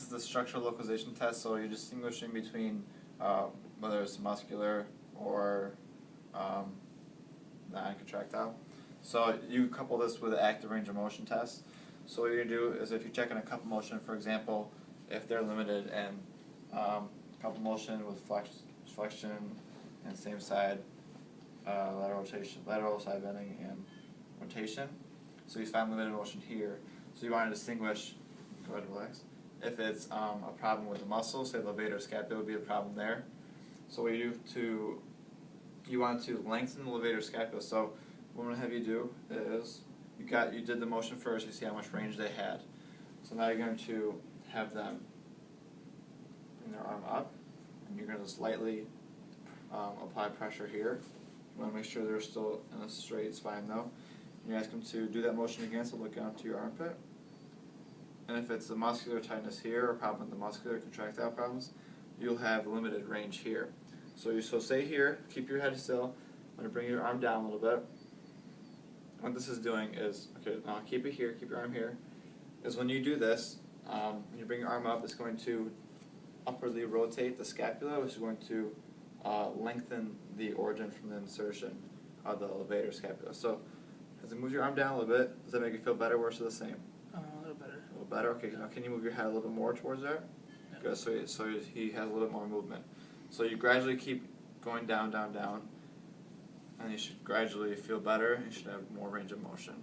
is the structural localization test, so you're distinguishing between whether it's muscular or non-contractile. So you couple this with the active range of motion test. So what you're going to do is if you're checking a couple motion, for example, if they're limited in couple motion with flexion and same side lateral rotation, lateral side bending and rotation. So you find limited motion here. So you want to distinguish, go ahead and relax, if it's a problem with the muscle, say levator or scapula would be a problem there. So what you do you want to lengthen the levator scapula. So what I'm going to have you do is, you did the motion first, you see how much range they had. So now you're going to have them bring their arm up, and you're going to slightly apply pressure here. You want to make sure they're still in a straight spine though. You ask them to do that motion again, so look down to your armpit. And if it's the muscular tightness here, or problem with the muscular contractile problems, you'll have limited range here. So stay here, keep your head still. I'm going to bring your arm down a little bit. What this is doing is, okay, now keep it here, keep your arm here, is when you do this, when you bring your arm up, it's going to upwardly rotate the scapula, which is going to lengthen the origin from the insertion of the levator scapula. So, as you move your arm down a little bit, does that make you feel better, worse, or the same? A little better. A little better? Okay, now can you move your head a little bit more towards there? Yep. Good, so he has a little bit more movement. So you gradually keep going down, down, down, and you should gradually feel better, you should have more range of motion.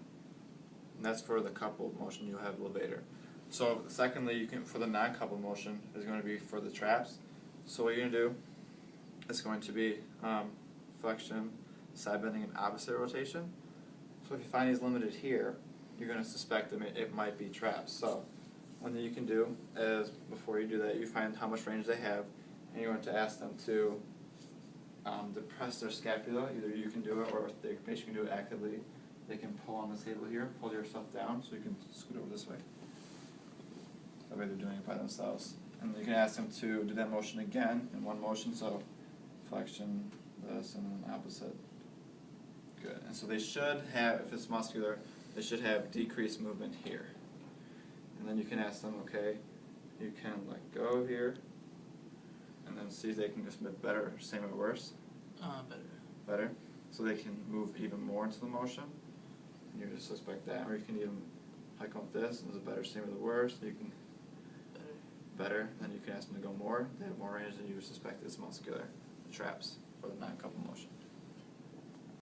And that's for the coupled motion, you'll have levator. So secondly, for the non-coupled motion, is going to be for the traps. So what you're going to do is going to be flexion, side bending, and opposite rotation. So if you find these limited here, you're going to suspect that it might be traps. So one thing you can do is, before you do that, you find how much range they have, and you're going to ask them to depress their scapula. Either you can do it, or if the patient can do it actively, they can pull on the table here, pull yourself down, so you can scoot over this way. That way they're doing it by themselves. And you can ask them to do that motion again in one motion, so flexion, this, and then opposite. Good. And so they should have, if it's muscular, they should have decreased movement here. And then you can ask them, okay, you can let go here, and then see if they can just make better, same or worse. Better. Better. So they can move even more into the motion. And you just suspect that. Or you can even hike up this, and is it better, same or the worse. You can better. Then you can ask them to go more. They have more range than you would suspect is muscular. The traps for the non-coupled motion.